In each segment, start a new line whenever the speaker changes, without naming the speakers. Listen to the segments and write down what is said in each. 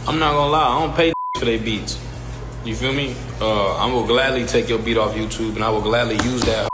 I'm not gonna lie, I don't pay for their beats. You feel me? I will gladly take your beat off YouTube, and I will gladly use that.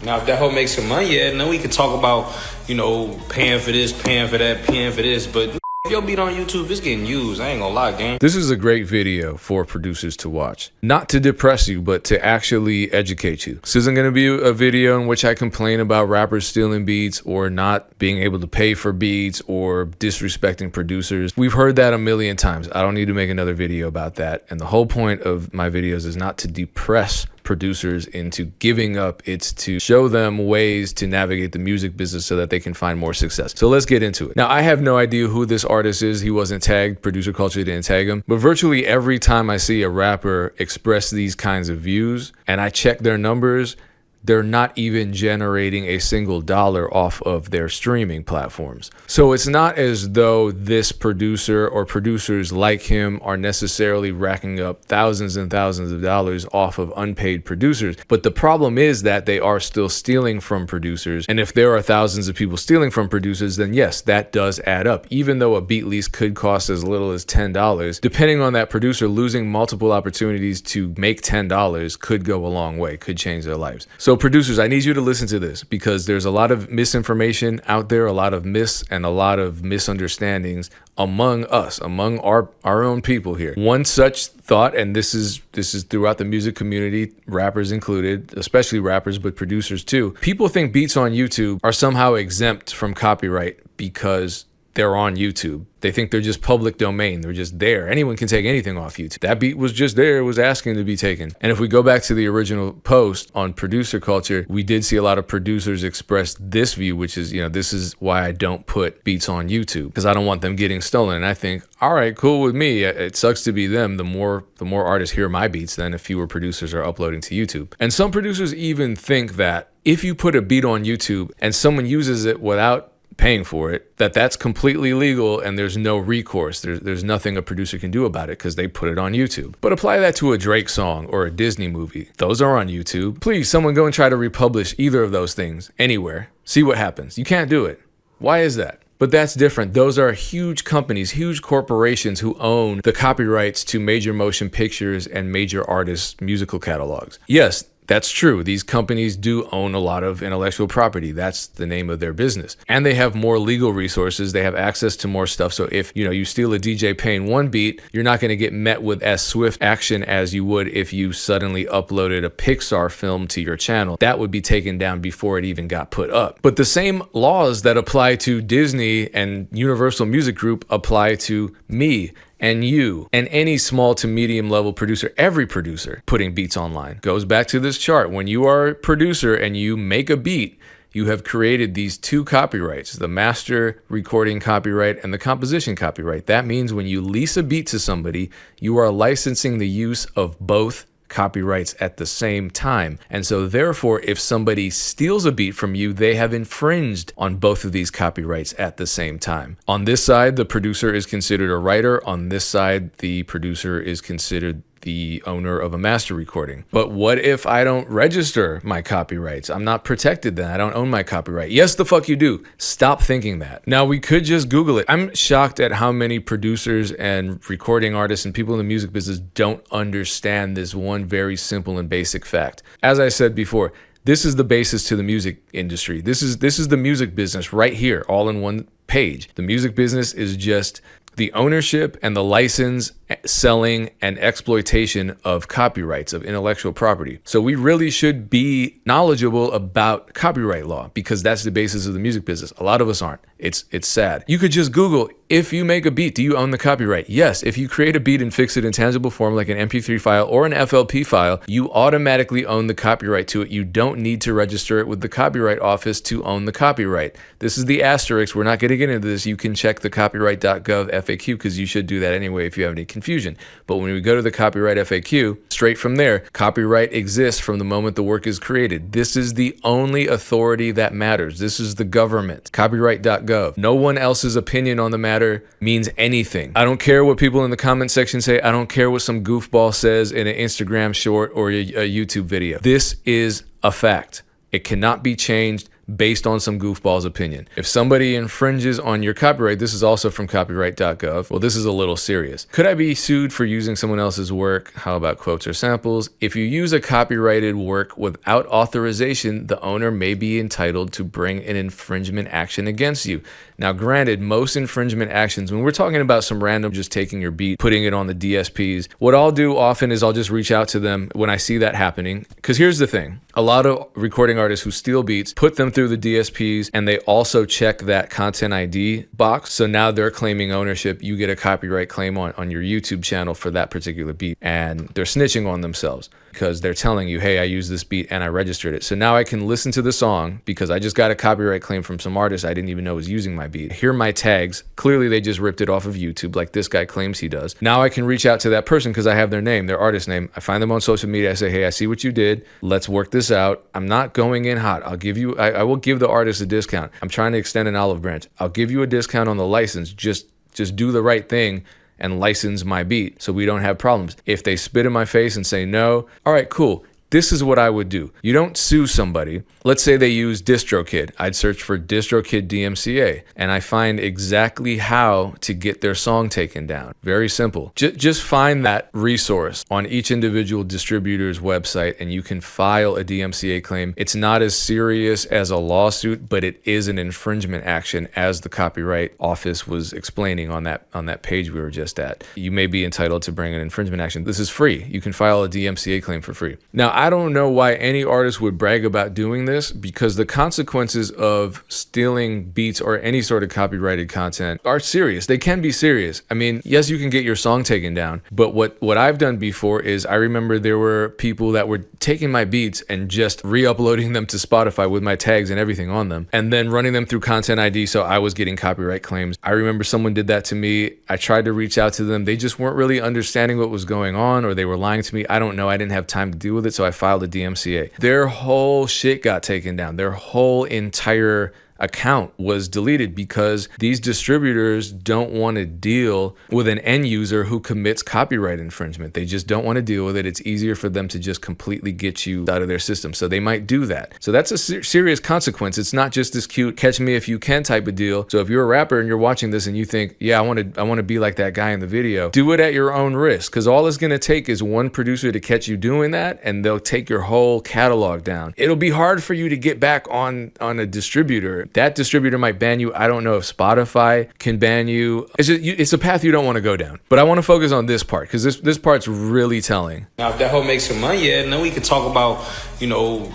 Now, if that hoe makes some money, yeah, then we could talk about, you know, paying for this, paying for that, paying for this. But if your beat on YouTube, it's getting used. I ain't gonna lie, gang.
This is a great video for producers to watch. Not to depress you, but to actually educate you. This isn't gonna be a video in which I complain about rappers stealing beats or not being able to pay for beats or disrespecting producers. We've heard that a million times. I don't need to make another video about that. And the whole point of my videos is not to depress producers into giving up. It's to show them ways to navigate the music business so that they can find more success. So let's get into it. Now, I have no idea who this artist is. He wasn't tagged. Producer Culture didn't tag him. But virtually every time I see a rapper express these kinds of views and I check their numbers, they're not even generating a single dollar off of their streaming platforms. So it's not as though this producer or producers like him are necessarily racking up thousands and thousands of dollars off of unpaid producers. But the problem is that they are still stealing from producers. And if there are thousands of people stealing from producers, then yes, that does add up. Even though a beat lease could cost as little as $10, depending on that producer, losing multiple opportunities to make $10 could go a long way, could change their lives. So producers, I need you to listen to this because there's a lot of misinformation out there, a lot of myths and a lot of misunderstandings among us, among our own people here. One such thought, and this is throughout the music community, rappers included, especially rappers, but producers too. People think beats on YouTube are somehow exempt from copyright because they're on YouTube. They think they're just public domain. They're just there. Anyone can take anything off YouTube. That beat was just there. It was asking to be taken. And if we go back to the original post on Producer Culture, we did see a lot of producers express this view, which is, you know, this is why I don't put beats on YouTube because I don't want them getting stolen. And I think, all right, cool with me. It sucks to be them. The more artists hear my beats, then if fewer producers are uploading to YouTube. And some producers even think that if you put a beat on YouTube and someone uses it without paying for it, that's completely legal and there's no recourse. There's nothing a producer can do about it because they put it on YouTube. But apply that to a Drake song or a Disney movie. Those are on YouTube. Please, someone go and try to republish either of those things anywhere. See what happens. You can't do it. Why is that? But that's different. Those are huge companies, huge corporations who own the copyrights to major motion pictures and major artists' musical catalogs. Yes, that's true. These companies do own a lot of intellectual property. That's the name of their business. And they have more legal resources. They have access to more stuff. So if, you know, you steal a DJ Payne one beat, you're not going to get met with as swift action as you would if you suddenly uploaded a Pixar film to your channel. That would be taken down before it even got put up. But the same laws that apply to Disney and Universal Music Group apply to me and you and any small to medium level producer. Every producer putting beats online goes back to this chart. When you are a producer and you make a beat, you have created these two copyrights, the master recording copyright and the composition copyright. That means when you lease a beat to somebody, you are licensing the use of both copyrights at the same time. And so therefore, if somebody steals a beat from you, they have infringed on both of these copyrights at the same time. On this side, the producer is considered a writer. On this side, the producer is considered the owner of a master recording. But what if I don't register my copyrights? I'm not protected then. I don't own my copyright. Yes, the fuck you do. Stop thinking that. Now, we could just Google it. I'm shocked at how many producers and recording artists and people in the music business don't understand this one very simple and basic fact. As I said before, this is the basis to the music industry. This is the music business right here, all in one page. The music business is just the ownership and the license, selling, and exploitation of copyrights, of intellectual property. So we really should be knowledgeable about copyright law because that's the basis of the music business. A lot of us aren't. It's sad. You could just Google, if you make a beat, do you own the copyright? Yes. If you create a beat and fix it in tangible form like an MP3 file or an FLP file, you automatically own the copyright to it. You don't need to register it with the Copyright Office to own the copyright. This is the asterisk. We're not going to get into this. You can check the copyright.gov FAQ because you should do that anyway if you have any confusion. But when we go to the copyright FAQ, straight from there, copyright exists from the moment the work is created. This is the only authority that matters. This is the government. Copyright.gov. No one else's opinion on the matter means anything. I don't care what people in the comment section say. I don't care what some goofball says in an Instagram short or a YouTube video. This is a fact. It cannot be changed based on some goofball's opinion. If somebody infringes on your copyright, this is also from copyright.gov. Well, this is a little serious. Could I be sued for using someone else's work? How about quotes or samples? If you use a copyrighted work without authorization, the owner may be entitled to bring an infringement action against you. Now, granted, most infringement actions, when we're talking about some random just taking your beat, putting it on the DSPs, what I'll do often is I'll just reach out to them when I see that happening. Because here's the thing. A lot of recording artists who steal beats put them through the DSPs, and they also check that content ID box. So now they're claiming ownership. You get a copyright claim on your YouTube channel for that particular beat. And they're snitching on themselves because they're telling you, hey, I used this beat and I registered it. So now I can listen to the song because I just got a copyright claim from some artist I didn't even know was using my beat. Hear my tags. Clearly, they just ripped it off of YouTube like this guy claims he does. Now I can reach out to that person because I have their name, their artist name. I find them on social media. I say, hey, I see what you did. Let's work this out. I'm not going in hot. I will give the artist a discount. I'm trying to extend an olive branch. I'll give you a discount on the license. Just do the right thing and license my beat so we don't have problems. If they spit in my face and say no, all right, cool. This is what I would do. You don't sue somebody. Let's say they use DistroKid. I'd search for DistroKid DMCA, and I find exactly how to get their song taken down. Very simple. Just find that resource on each individual distributor's website, and you can file a DMCA claim. It's not as serious as a lawsuit, but it is an infringement action, as the Copyright Office was explaining on that page we were just at. You may be entitled to bring an infringement action. This is free. You can file a DMCA claim for free. Now, I don't know why any artist would brag about doing this, because the consequences of stealing beats or any sort of copyrighted content are serious. They can be serious. I mean, yes, you can get your song taken down, but what I've done before is I remember there were people that were taking my beats and just re-uploading them to Spotify with my tags and everything on them, and then running them through Content ID, so I was getting copyright claims. I remember someone did that to me. I tried to reach out to them. They just weren't really understanding what was going on, or they were lying to me. I don't know. I didn't have time to deal with it, so I filed a DMCA. Their whole shit got taken down. Their whole entire account was deleted because these distributors don't want to deal with an end user who commits copyright infringement. They just don't want to deal with it. It's easier for them to just completely get you out of their system. So they might do that. So that's a serious consequence. It's not just this cute catch me if you can type of deal. So if you're a rapper and you're watching this and you think, yeah, I want to be like that guy in the video, do it at your own risk, because all it's going to take is one producer to catch you doing that, and they'll take your whole catalog down. It'll be hard for you to get back on a distributor. That distributor might ban you. I don't know if Spotify can ban you. It's a path you don't want to go down. But I want to focus on this part, because this part's really telling.
Now, if that hoe makes some money, yeah, then we could talk about,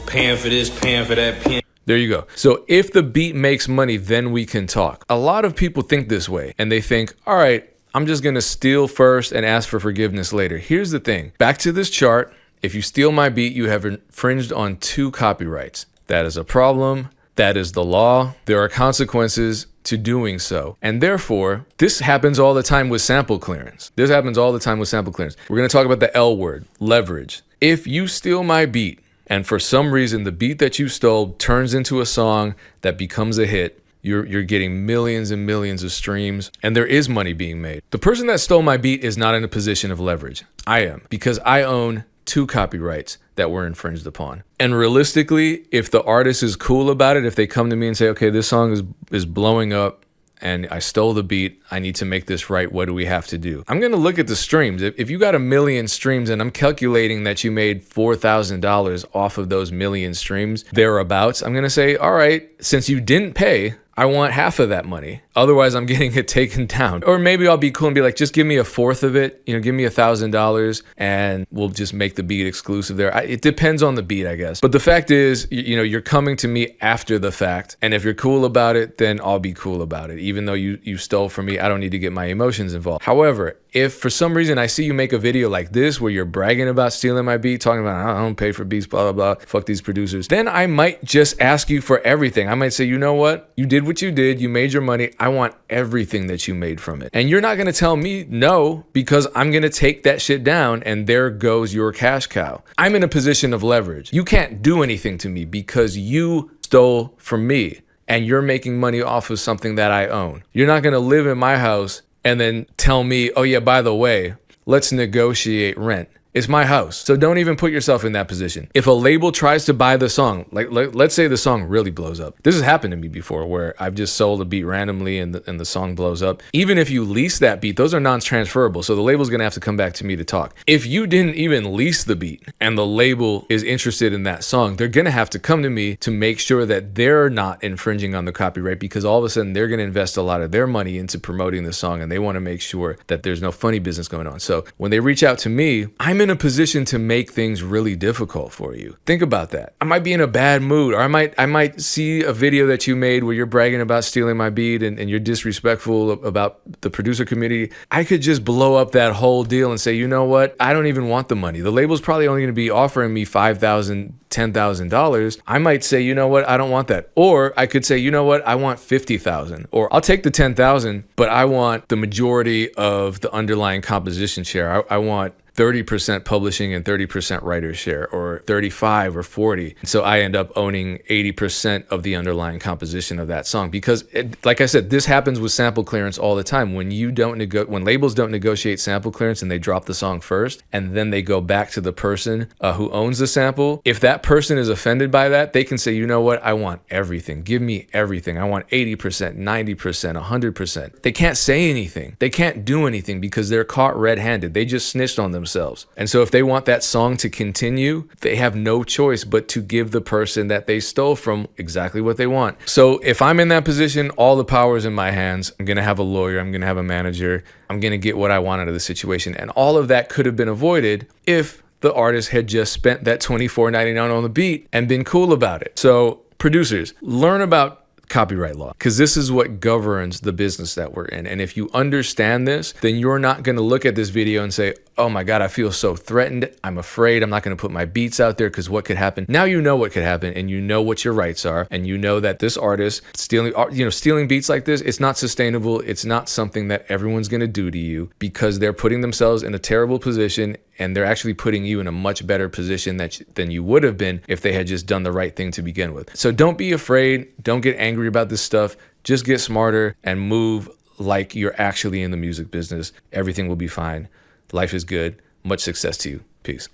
paying for this, paying for that, paying.
There you go. So if the beat makes money, then we can talk. A lot of people think this way, and they think, all right, I'm just going to steal first and ask for forgiveness later. Here's the thing. Back to this chart. If you steal my beat, you have infringed on 2 copyrights. That is a problem. That is the law. There are consequences to doing so. And therefore, this happens all the time with sample clearance. We're going to talk about the L word, leverage. If you steal my beat, and for some reason the beat that you stole turns into a song that becomes a hit, you're getting millions and millions of streams, and there is money being made. The person that stole my beat is not in a position of leverage. I am, because I own 2 copyrights that were infringed upon. And realistically, if the artist is cool about it, if they come to me and say, okay, this song is blowing up and I stole the beat, I need to make this right, what do we have to do? I'm gonna look at the streams. If you got 1 million streams and I'm calculating that you made $4,000 off of those 1 million streams, thereabouts, I'm gonna say, all right, since you didn't pay, I want half of that money. Otherwise, I'm getting it taken down. Or maybe I'll be cool and be like, just give me 1/4 of it. Give me $1,000 and we'll just make the beat exclusive there. It depends on the beat, I guess. But the fact is, you're coming to me after the fact. And if you're cool about it, then I'll be cool about it. Even though you stole from me, I don't need to get my emotions involved. However, if for some reason I see you make a video like this where you're bragging about stealing my beat, talking about, I don't pay for beats, blah, blah, blah, fuck these producers, then I might just ask you for everything. I might say, you know what? You did what you did. You made your money. I want everything that you made from it. And you're not going to tell me no, because I'm going to take that shit down, and there goes your cash cow. I'm in a position of leverage. You can't do anything to me because you stole from me and you're making money off of something that I own. You're not going to live in my house and then tell me, oh yeah, by the way, let's negotiate rent. It's my house. So don't even put yourself in that position. If a label tries to buy the song, like let's say the song really blows up. This has happened to me before where I've just sold a beat randomly and the song blows up. Even if you lease that beat, those are non-transferable. So the label's gonna have to come back to me to talk. If you didn't even lease the beat and the label is interested in that song, they're gonna have to come to me to make sure that they're not infringing on the copyright, because all of a sudden they're gonna invest a lot of their money into promoting the song and they wanna make sure that there's no funny business going on. So when they reach out to me, I'm in a position to make things really difficult for you. Think about that. I might be in a bad mood, or I might see a video that you made where you're bragging about stealing my beat and you're disrespectful about the producer community. I could just blow up that whole deal and say, you know what? I don't even want the money. The label's probably only going to be offering me $5,000, $10,000. I might say, you know what? I don't want that. Or I could say, you know what? I want 50,000. Or I'll take the 10,000, but I want the majority of the underlying composition share. I want 30% publishing and 30% writer's share, or 35 or 40. So I end up owning 80% of the underlying composition of that song. Because like I said, this happens with sample clearance all the time. When labels don't negotiate sample clearance and they drop the song first, and then they go back to the person who owns the sample, if that person is offended by that, they can say, you know what? I want everything. Give me everything. I want 80%, 90%, 100%. They can't say anything. They can't do anything because they're caught red-handed. They just snitched on themselves. And so if they want that song to continue, they have no choice but to give the person that they stole from exactly what they want. So if I'm in that position, all the power is in my hands. I'm going to have a lawyer. I'm going to have a manager. I'm going to get what I want out of the situation. And all of that could have been avoided if the artist had just spent that $24.99 on the beat and been cool about it. So producers, learn about copyright law, because this is what governs the business that we're in. And if you understand this, then you're not going to look at this video and say, oh my God, I feel so threatened. I'm afraid I'm not going to put my beats out there because what could happen? Now you know what could happen, and you know what your rights are, and you know that this artist stealing beats like this, it's not sustainable. It's not something that everyone's going to do to you, because they're putting themselves in a terrible position, and they're actually putting you in a much better position than you would have been if they had just done the right thing to begin with. So don't be afraid. Don't get angry about this stuff. Just get smarter and move like you're actually in the music business. Everything will be fine. Life is good. Much success to you. Peace.